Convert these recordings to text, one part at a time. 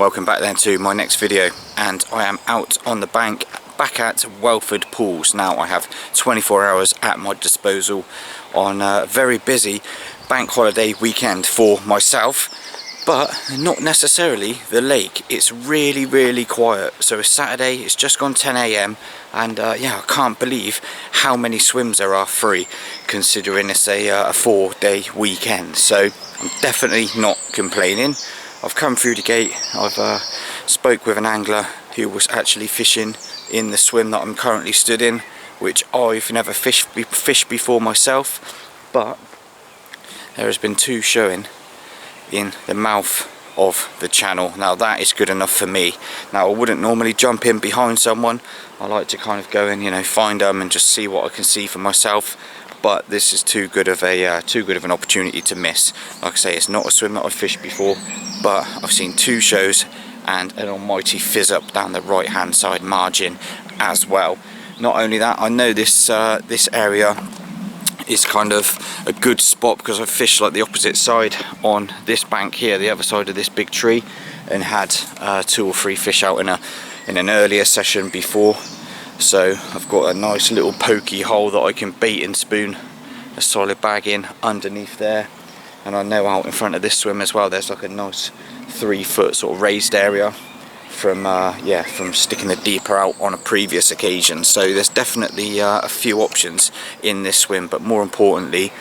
welcome back then to my next video, and I am out on the bank back at Whelford pools. Now I have 24 hours at my disposal on a very busy bank holiday weekend for myself, but not necessarily the lake. It's really quiet. So it's Saturday, it's just gone 10 AM, and yeah, I can't believe how many swims there are free considering it's a 4-day weekend. So I'm definitely not complaining. I've come through the gate, I've spoke with an angler who was actually fishing in the swim that I'm currently stood in, which I've never fished before myself, but there has been two showing in the mouth of the channel. Now that is good enough for me. Now I wouldn't normally jump in behind someone. I like to kind of go in, you know, find them and just see what I can see for myself. But this is too good of an opportunity to miss. Like I say, it's not a swim that I've fished before, but I've seen two shows and an almighty fizz up down the right hand side margin as well. Not only that, I know this area is kind of a good spot because I've fished like the opposite side on this bank here, the other side of this big tree, and had 2 or 3 fish out in an earlier session before. So I've got a nice little pokey hole that I can bait and spoon a solid bag in underneath there. And I know out in front of this swim as well, there's like a nice 3-foot sort of raised area from sticking the deeper out on a previous occasion. So there's definitely a few options in this swim, but more importantly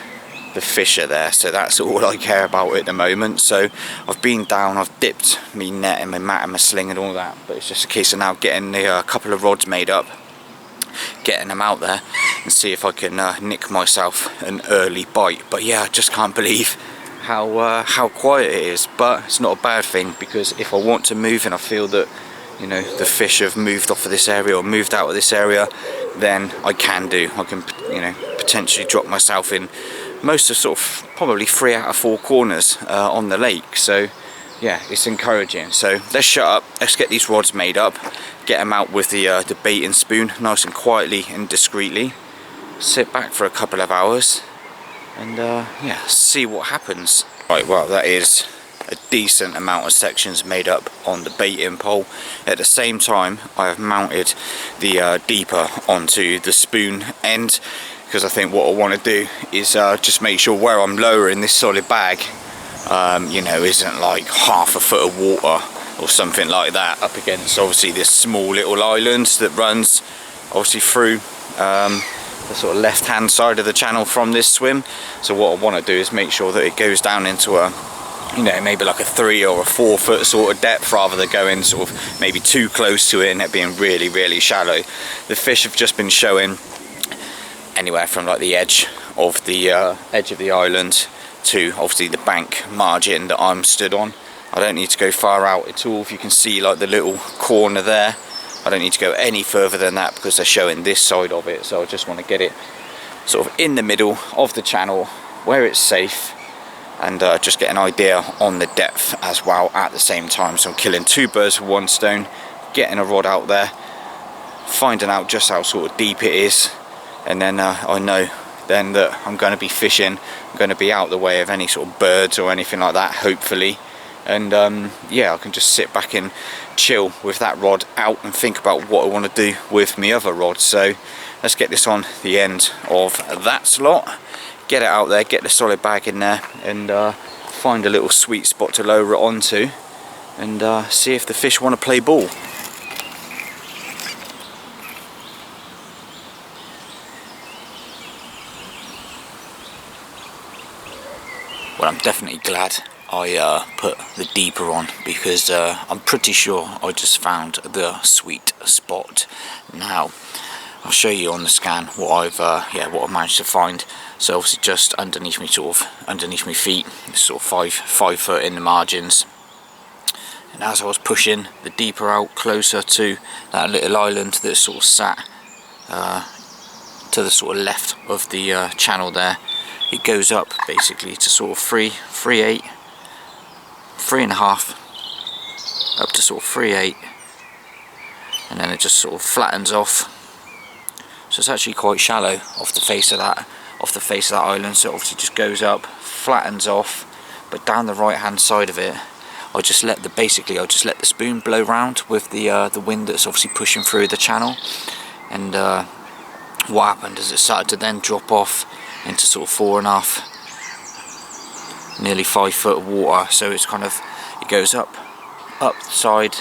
the fish are there, so that's all I care about at the moment. So I've been down, I've dipped me net and my mat and my sling and all that, but it's just a case of now getting a couple of rods made up, getting them out there and see if I can nick myself an early bite. But yeah, I just can't believe how quiet it is, but it's not a bad thing, because if I want to move and I feel that, you know, the fish have moved off of this area or moved out of this area, then I can, you know, potentially drop myself in most of sort of probably 3 out of 4 corners on the lake. So yeah, it's encouraging. So let's shut up, let's get these rods made up, get them out with the bait and spoon nice and quietly and discreetly, sit back for a couple of hours and yeah, see what happens. Right, well, that is a decent amount of sections made up on the baiting pole. At the same time, I have mounted the deeper onto the spoon end, because I think what I want to do is just make sure where I'm lowering this solid bag, you know, isn't like half a foot of water or something like that up against obviously this small little island that runs obviously through the sort of left hand side of the channel from this swim. So what I want to do is make sure that it goes down into a, you know, maybe like a 3 or a 4 foot sort of depth, rather than going sort of maybe too close to it and it being really shallow. The fish have just been showing anywhere from like the edge of the island to obviously the bank margin that I'm stood on. I don't need to go far out at all. If you can see like the little corner there, I don't need to go any further than that because they're showing this side of it. So I just want to get it sort of in the middle of the channel where it's safe, and just get an idea on the depth as well at the same time. So I'm killing 2 birds with 1 stone, getting a rod out there, finding out just how sort of deep it is, and then I know then that I'm going to be fishing, I'm going to be out the way of any sort of birds or anything like that, hopefully. And yeah, I can just sit back and chill with that rod out and think about what I want to do with my other rod. So let's get this on the end of that slot, get it out there, get the solid bag in there, and find a little sweet spot to lower it onto, and see if the fish want to play ball. Well, I'm definitely glad I put the deeper on, because I'm pretty sure I just found the sweet spot. Now I'll show you on the scan what I've managed to find. So obviously just underneath me, sort of underneath my feet, sort of 5 foot in the margins. And as I was pushing the deeper out closer to that little island that sort of sat to the sort of left of the channel there, it goes up basically to sort of 3.8, 3.5, up to sort of 3.8, and then it just sort of flattens off. So it's actually quite shallow off the face of that island. So it obviously just goes up, flattens off, but down the right hand side of it I'll just let the spoon blow round with the wind that's obviously pushing through the channel. And what happened is it started to then drop off into sort of 4.5, nearly 5 foot of water. So it's kind of, it goes up the side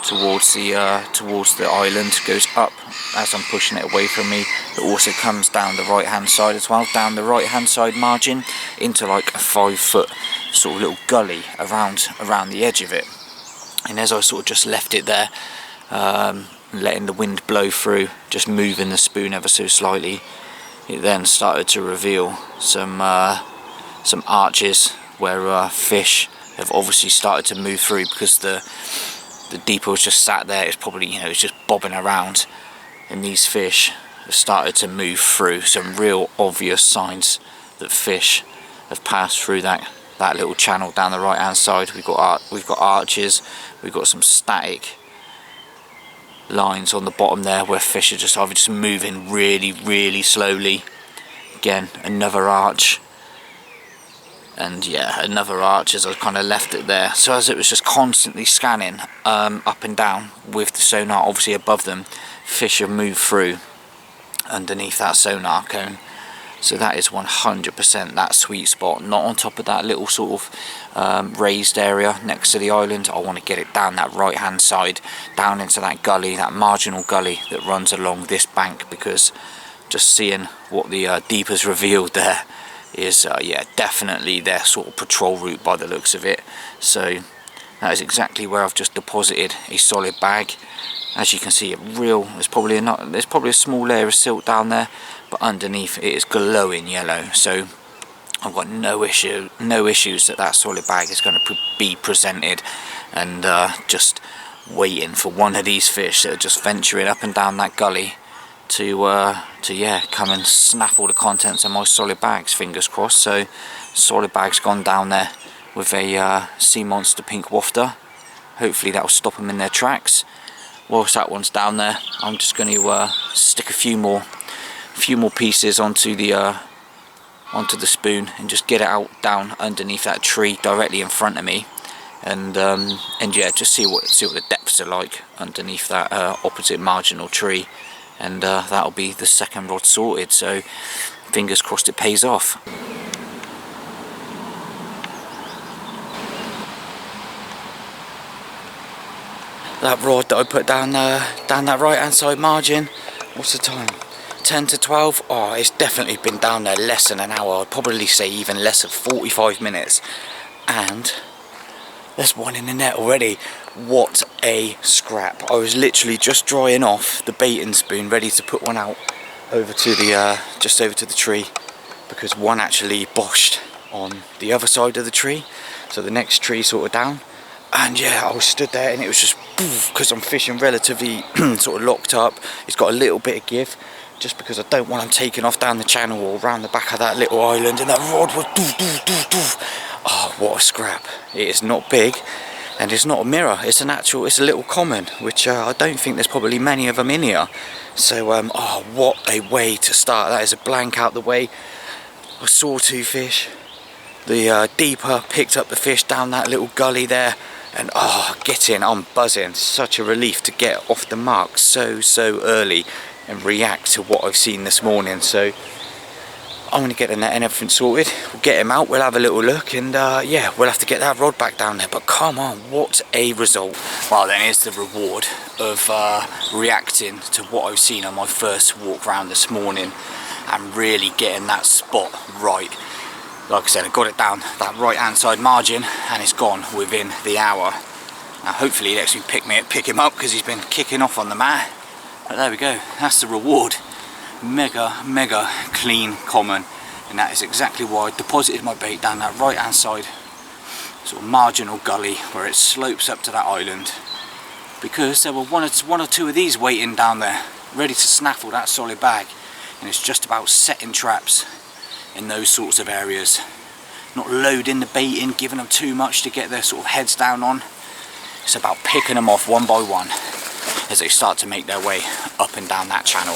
towards the island, goes up as I'm pushing it away from me. It also comes down the right hand side as well, down the right hand side margin into like a 5 foot sort of little gully around the edge of it. And as I sort of just left it there, letting the wind blow through, just moving the spoon ever so slightly, it then started to reveal some arches where fish have obviously started to move through, because the deeper was just sat there. It's probably, you know, it's just bobbing around, and these fish have started to move through. Some real obvious signs that fish have passed through that little channel down the right hand side. We've got arches, we've got some static lines on the bottom there where fish are just either just moving really slowly. Again, another arch, and yeah, another arch as I kind of left it there. So as it was just constantly scanning up and down with the sonar obviously above them, fish have moved through underneath that sonar cone. So that is 100% that sweet spot, not on top of that little sort of raised area next to the island. I want to get it down that right hand side, down into that gully, that marginal gully that runs along this bank, because just seeing what the deep has revealed there is yeah, definitely their sort of patrol route by the looks of it. So that is exactly where I've just deposited a solid bag. As you can see, there's probably a small layer of silt down there, but underneath it is glowing yellow. So I've got no issues that solid bag is going to be presented, and just waiting for one of these fish that are just venturing up and down that gully to yeah, come and snap all the contents of my solid bags, fingers crossed. So solid bag's gone down there with a sea monster pink wafter. Hopefully that'll stop them in their tracks. Whilst that one's down there, I'm just going to stick a few more pieces onto the spoon and just get it out down underneath that tree directly in front of me, and yeah, just see what the depths are like underneath that opposite marginal tree, and that'll be the second rod sorted. So fingers crossed it pays off. That rod that I put down that right hand side margin, what's the time, 10 to 12, oh, it's definitely been down there less than an hour. I'd probably say even less than 45 minutes, and there's one in the net already. What a scrap. I was literally just drying off the baiting spoon, ready to put one out over to the just over to the tree, because one actually boshed on the other side of the tree, so the next tree sort of down. And yeah, I was stood there and it was just, because I'm fishing relatively sort of locked up, it's got a little bit of give, just because I don't want them taking off down the channel or around the back of that little island, and that rod was oh, what a scrap. It is not big, and it's not a mirror, it's a little common, which I don't think there's probably many of them in here. So oh, what a way to start. That is a blank out the way. I saw two fish. The deeper picked up the fish down that little gully there, and oh, I'm buzzing. Such a relief to get off the mark so early and react to what I've seen this morning. So I'm going to get the net and everything sorted. We'll get him out, we'll have a little look, and yeah, we'll have to get that rod back down there. But come on, what a result. Well, then here's the reward of reacting to what I've seen on my first walk around this morning and really getting that spot right. Like I said, I got it down that right hand side margin and it's gone within the hour. Now hopefully he lets me pick him up, because he's been kicking off on the mat. But there we go, that's the reward. Mega clean common, and that is exactly why I deposited my bait down that right hand side sort of marginal gully where it slopes up to that island, because there were one or two of these waiting down there ready to snaffle that solid bag, and it's just about setting traps in those sorts of areas, not loading the bait in, giving them too much to get their sort of heads down on. It's about picking them off one by one as they start to make their way up and down that channel.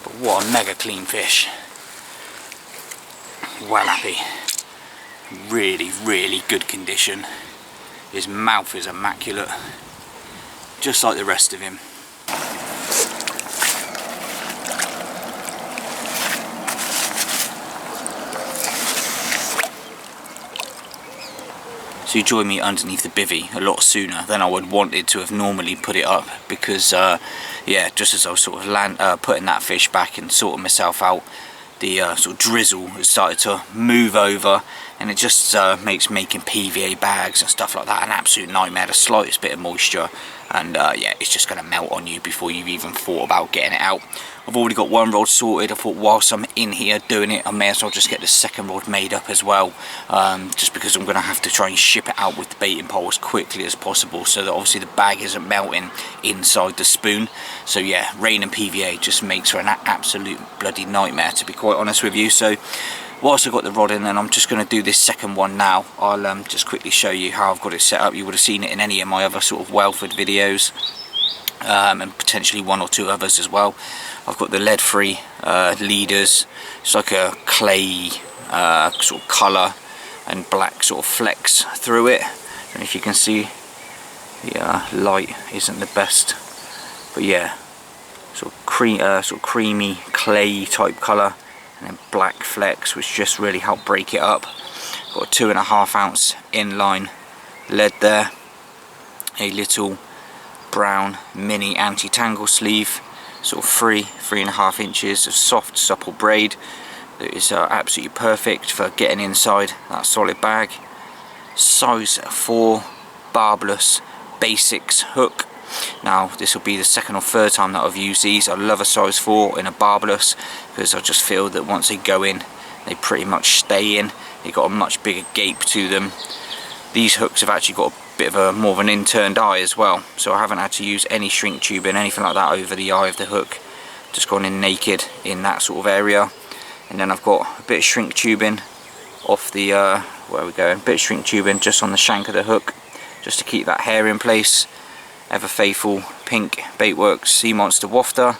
But what a mega clean fish. Well happy. Really good condition. His mouth is immaculate, just like the rest of him. So you joined me underneath the bivvy a lot sooner than I would wanted to have normally put it up, because yeah, just as I was sort of putting that fish back and sorting myself out, the sort of drizzle has started to move over, and it just makes making PVA bags and stuff like that an absolute nightmare. The slightest bit of moisture and yeah, it's just going to melt on you before you've even thought about getting it out. I've already got one rod sorted. I thought whilst I'm in here doing it, I may as well just get the second rod made up as well, just because I'm going to have to try and ship it out with the baiting pole as quickly as possible, so that obviously the bag isn't melting inside the spoon. So yeah, rain and PVA just makes for an absolute bloody nightmare, to be quite honest with you. So whilst I've got the rod in, then I'm just going to do this second one now. I'll just quickly show you how I've got it set up. You would have seen it in any of my other sort of Whelford videos, and potentially one or two others as well. I've got the lead-free leaders. It's like a clay sort of colour and black sort of flecks through it. I don't know if you can see, the light isn't the best, but yeah, sort of creamy clay type colour, and then black flecks which just really help break it up. Got a 2.5 ounce inline lead there, a little brown mini anti-tangle sleeve, sort of 3.5 inches of soft supple braid that is absolutely perfect for getting inside that solid bag. Size 4 barbless basics hook. Now this will be the second or third time that I've used these. I love a size 4 in a barbless, because I just feel that once they go in, they pretty much stay in. They've got a much bigger gape to them. These hooks have actually got a bit of a more of an inturned eye as well, so I haven't had to use any shrink tubing, anything like that over the eye of the hook. Just gone in naked in that sort of area. And then I've got a bit of shrink tubing off the where we go, a bit of shrink tubing just on the shank of the hook, just to keep that hair in place. Ever faithful pink Baitworks Sea Monster wafter,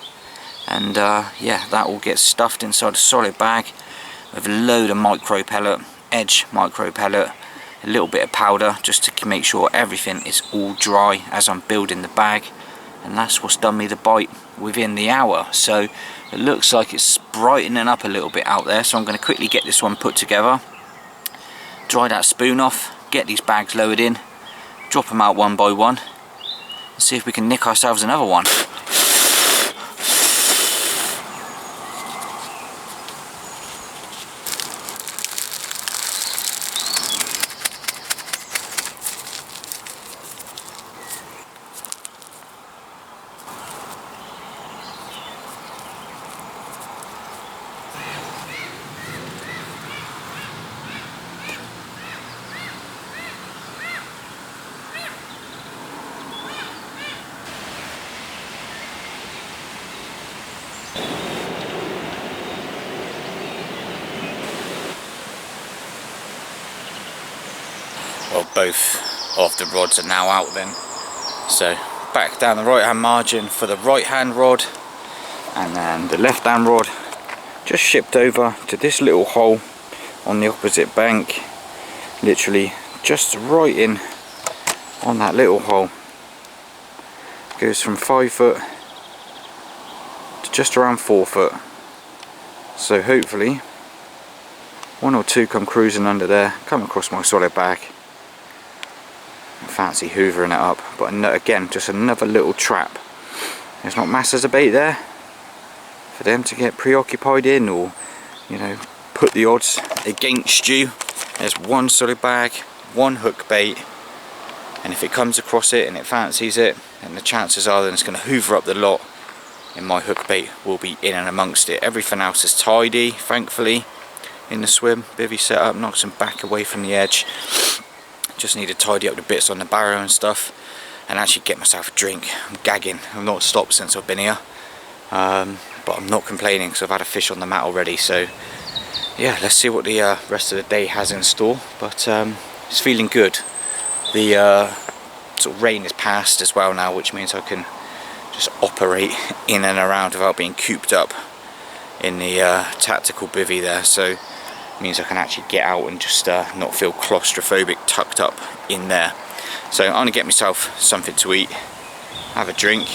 and yeah, that all gets stuffed inside a solid bag with a load of micro pellet, edge micro pellet, a little bit of powder, just to make sure everything is all dry as I'm building the bag. And that's what's done me the bite within the hour. So it looks like it's brightening up a little bit out there, so I'm going to quickly get this one put together, dry that spoon off, get these bags lowered in, drop them out one by one, and see if we can nick ourselves another one. Well, both of the rods are now out then. So back down the right hand margin for the right hand rod, and then the left hand rod just shipped over to this little hole on the opposite bank, literally just right in on that little hole. Goes from 5 foot to just around 4 foot. So hopefully one or two come cruising under there, come across my solid bag. Fancy hoovering it up, but again, just another little trap. There's not masses of bait there for them to get preoccupied in, or you know, put the odds against you. There's one solid bag, one hook bait, and if it comes across it and it fancies it, then the chances are that it's going to hoover up the lot, and my hook bait will be in and amongst it. Everything else is tidy, thankfully, in the swim. Bivvy set up, knocks them back away from the edge. Just need to tidy up the bits on the barrow and stuff, and actually get myself a drink. I'm gagging. I've not stopped since I've been here, but I'm not complaining because I've had a fish on the mat already. So yeah, let's see what the rest of the day has in store, but it's feeling good. The sort of rain is past as well now, which means I can just operate in and around without being cooped up in the tactical bivvy there. So means I can actually get out and just not feel claustrophobic tucked up in there. So I'm going to get myself something to eat, have a drink,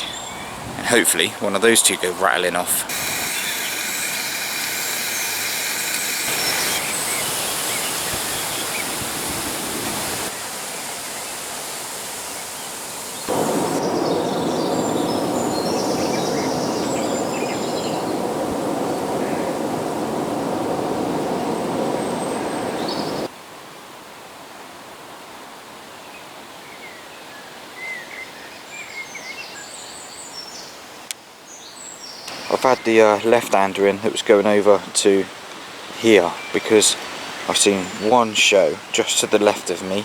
and hopefully one of those two go rattling off. I've had the left-hander in that was going over to here because I've seen one show just to the left of me,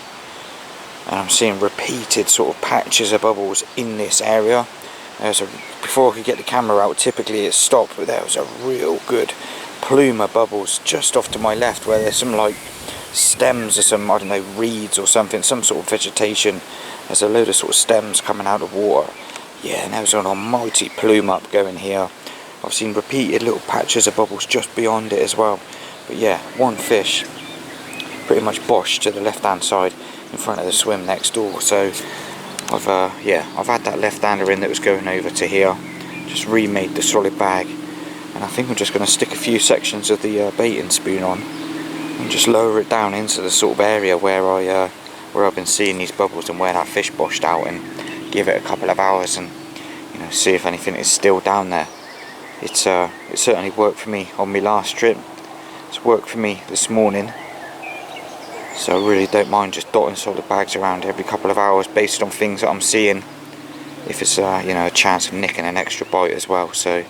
and I'm seeing repeated sort of patches of bubbles in this area. Before I could get the camera out, typically it stopped, but there was a real good plume of bubbles just off to my left where there's some like stems or some, I don't know, reeds or something, some sort of vegetation. There's a load of sort of stems coming out of water. Yeah, and there was an almighty plume up going here. I've seen repeated little patches of bubbles just beyond it as well. But yeah, one fish pretty much boshed to the left hand side in front of the swim next door. So I've had that left-hander in that was going over to here, just remade the solid bag, and I think I'm just going to stick a few sections of the baiting spoon on and just lower it down into the sort of area where I've been seeing these bubbles and where that fish boshed out, and give it a couple of hours and, you know, see if anything is still down there. It certainly worked for me on my last trip. It's worked for me this morning. So I really don't mind just dotting solid bags around every couple of hours based on things that I'm seeing, if it's you know, a chance of nicking an extra bite as well. So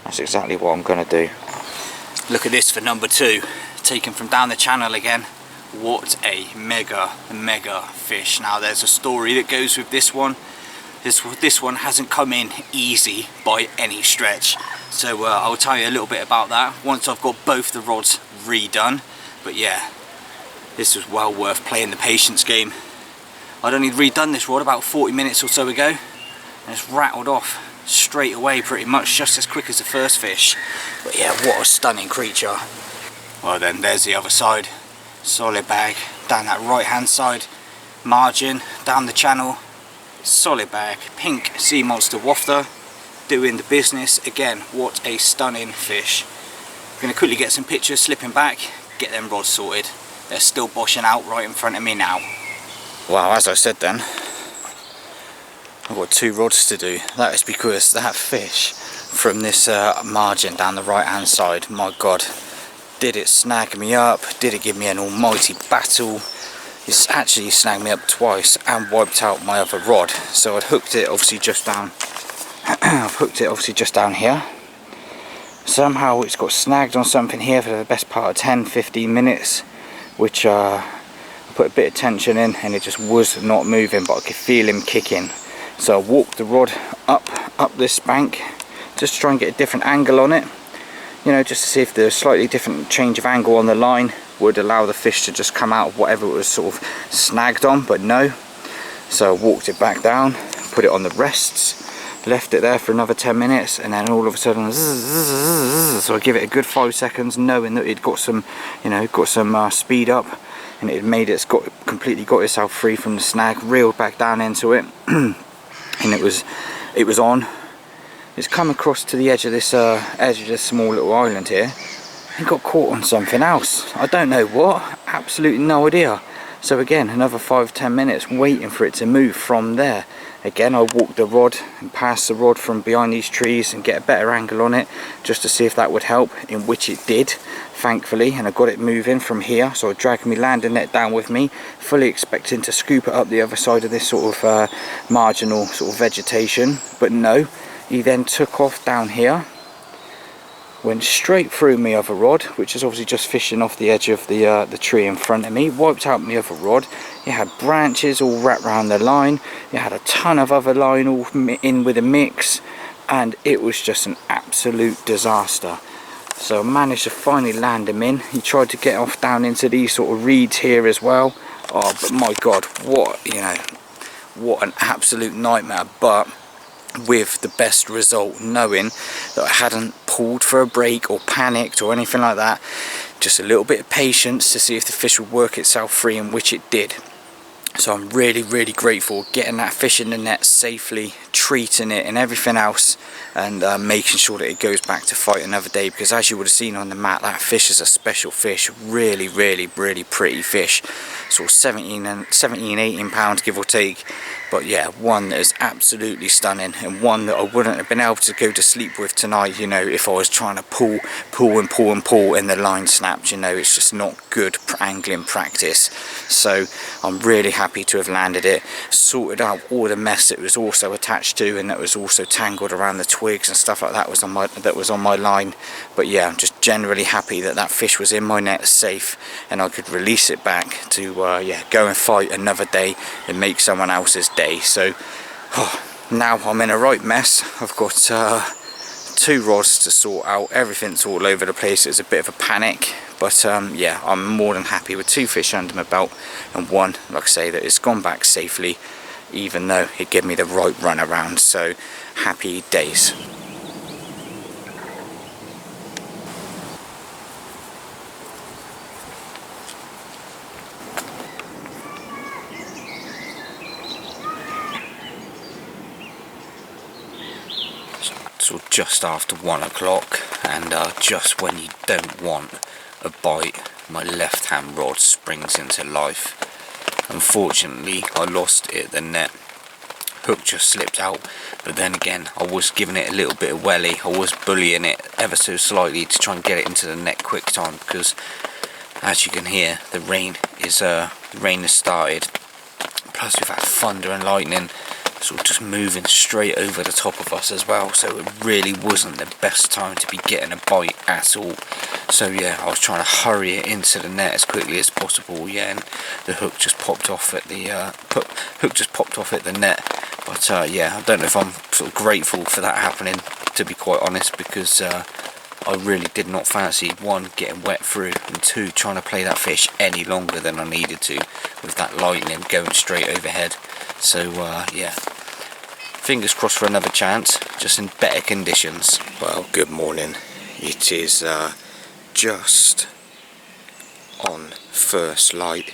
that's exactly what I'm going to do. Look at this for number 2, taken from down the channel again. What a mega fish. Now there's a story that goes with this one. This one hasn't come in easy by any stretch. So I'll tell you a little bit about that once I've got both the rods redone. But yeah, this was well worth playing the patience game. I'd only redone this rod about 40 minutes or so ago, and it's rattled off straight away pretty much, just as quick as the first fish. But yeah, what a stunning creature. Well then, there's the other side. Solid bag, down that right hand side, margin, down the channel, solid bag, pink sea monster wafter, doing the business. Again, what a stunning fish. I'm going to quickly get some pictures, slipping back, get them rods sorted. They're still boshing out right in front of me now. Wow, as I said then, I've got 2 rods to do. That is because that fish from this margin down the right hand side, my god, did it snag me up? Did it give me an almighty battle? It's actually snagged me up twice and wiped out my other rod. So I'd hooked it obviously just down I've hooked it obviously just down here. Somehow it's got snagged on something here for the best part of 10-15 minutes, which I put a bit of tension in and it just was not moving, but I could feel him kicking. So I walked the rod up this bank just to try and get a different angle on it, you know, just to see if the slightly different change of angle on the line would allow the fish to just come out of whatever it was sort of snagged on, but no. So I walked it back down, put it on the rests, left it there for another 10 minutes, and then all of a sudden, so I give it a good 5 seconds, knowing that it got some, you know, speed up, and it had made it, completely got itself free from the snag, reeled back down into it, and it was on. It's come across to the edge of this small little island here, and got caught on something else. I don't know what, absolutely no idea. So again, another 5-10 minutes waiting for it to move from there. Again, I walked the rod and passed the rod from behind these trees and get a better angle on it, just to see if that would help, in which it did, thankfully, and I got it moving from here. So I dragged my landing net down with me, fully expecting to scoop it up the other side of this sort of marginal sort of vegetation, but no, he then took off down here, went straight through my other rod, which is obviously just fishing off the edge of the tree in front of me, wiped out my other rod. It had branches all wrapped around the line, it had a ton of other line all in with a mix, and it was just an absolute disaster. So I managed to finally land him in. He tried to get off down into these sort of reeds here as well. Oh, but my god, what an absolute nightmare. But with the best result, knowing that I hadn't pulled for a break or panicked or anything like that, just a little bit of patience to see if the fish would work itself free, in which it did. So I'm really grateful getting that fish in the net safely, treating it and everything else, and making sure that it goes back to fight another day, because as you would have seen on the mat, that fish is a special fish. Really pretty fish, sort of 17-18 pounds give or take. But yeah, one that is absolutely stunning, and one that I wouldn't have been able to go to sleep with tonight, you know, if I was trying to pull and the line snapped. You know, it's just not good angling practice. So I'm really happy to have landed it, sorted out all the mess it was also attached to, and that was also tangled around the twigs and stuff like that was on my line. But yeah, I'm just generally happy that that fish was in my net safe, and I could release it back to yeah, go and fight another day and make someone else's day. So now I'm in a right mess. I've got 2 rods to sort out. Everything's all over the place. It's a bit of a panic, but yeah, I'm more than happy with 2 fish under my belt, and one, like I say, that has gone back safely, even though it gave me the right run around. So happy days. So just after 1 o'clock, and just when you don't want a bite, my left hand rod springs into life. Unfortunately, I lost it at the net. Hook just slipped out, but then again, I was giving it a little bit of welly. I was bullying it ever so slightly to try and get it into the net quick time, because as you can hear, the rain has started. Plus we've had thunder and lightning sort of just moving straight over the top of us as well, so it really wasn't the best time to be getting a bite at all. So yeah, I was trying to hurry it into the net as quickly as possible. Yeah, and the hook just popped off at the net. But yeah, I don't know if I'm sort of grateful for that happening, to be quite honest, because I really did not fancy, 1, getting wet through, and 2, trying to play that fish any longer than I needed to with that lightning going straight overhead. So yeah, fingers crossed for another chance, just in better conditions. Well, good morning. It is just on first light,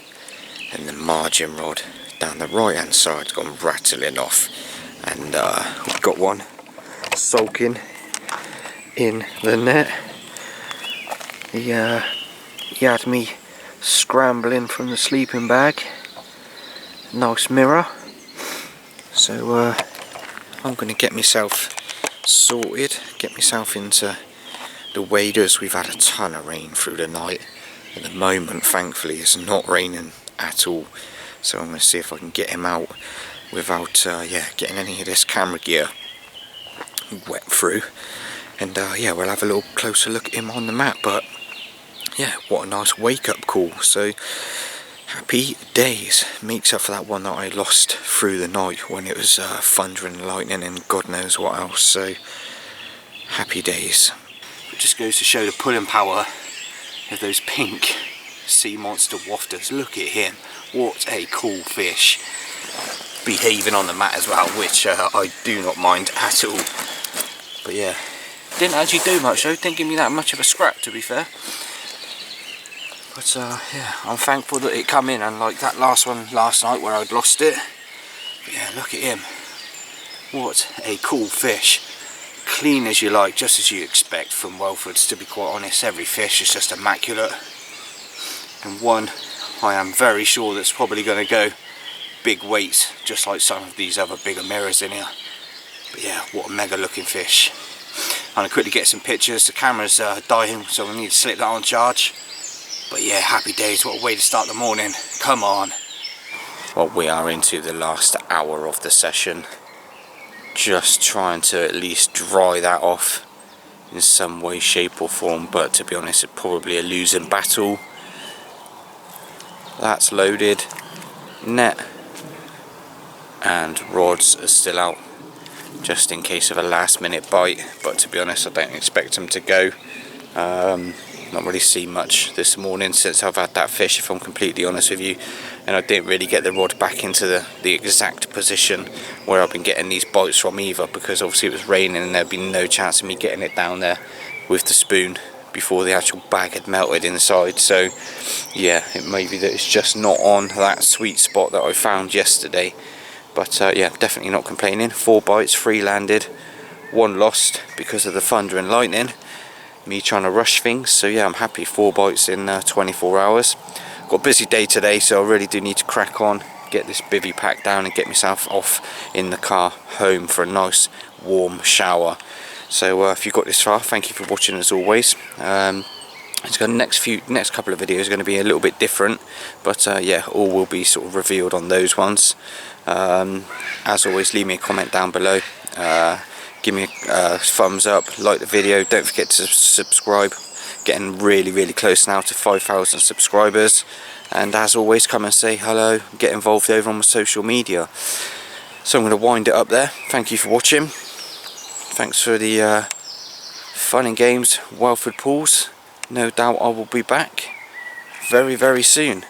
and the margin rod down the right hand side's gone rattling off, and we've got one sulking in the net. He had me scrambling from the sleeping bag. Nice mirror. So I'm going to get myself sorted, get myself into the waders. We've had a ton of rain through the night. At the moment, thankfully, it's not raining at all. So I'm going to see if I can get him out without yeah, getting any of this camera gear wet through. And yeah, we'll have a little closer look at him on the map. But yeah, what a nice wake-up call. So happy days. Makes up for that one that I lost through the night when it was thundering and lightning and God knows what else. So happy days. It just goes to show the pulling power of those pink sea monster wafters. Look at him. What a cool fish. Behaving on the mat as well, which I do not mind at all. But yeah, didn't actually do much though. Didn't give me that much of a scrap, to be fair. But yeah, I'm thankful that it come in, unlike that last one last night where I'd lost it. But yeah, look at him. What a cool fish. Clean as you like, just as you expect from Whelfords, to be quite honest. Every fish is just immaculate. And one, I am very sure that's probably going to go big weights, just like some of these other bigger mirrors in here. But yeah, what a mega looking fish. I'm going to quickly get some pictures. The camera's dying, so I need to slip that on charge. But yeah, happy days. What a way to start the morning. Come on. Well, we are into the last hour of the session. Just trying to at least dry that off in some way, shape or form. But to be honest, it's probably a losing battle. That's loaded. Net and rods are still out, just in case of a last minute bite. But to be honest, I don't expect them to go. Not really seen much this morning since I've had that fish, if I'm completely honest with you, and I didn't really get the rod back into the exact position where I've been getting these bites from either, because obviously it was raining and there'd be no chance of me getting it down there with the spoon before the actual bag had melted inside. So yeah, it may be that it's just not on that sweet spot that I found yesterday. But yeah, definitely not complaining. 4 bites, 3 landed, 1 lost because of the thunder and lightning, me trying to rush things. So yeah, I'm happy. 4 bites in 24 hours. Got a busy day today, so I really do need to crack on, get this bivvy packed down and get myself off in the car home for a nice warm shower. So if you got this far, thank you for watching as always. It's going next couple of videos are going to be a little bit different, but yeah, all will be sort of revealed on those ones. As always, leave me a comment down below, give me a thumbs up, like the video, don't forget to subscribe. Getting really close now to 5,000 subscribers, and as always, come and say hello, get involved over on my social media. So I'm going to wind it up there. Thank you for watching. Thanks for the fun and games, Whelford pools. No doubt I will be back very soon.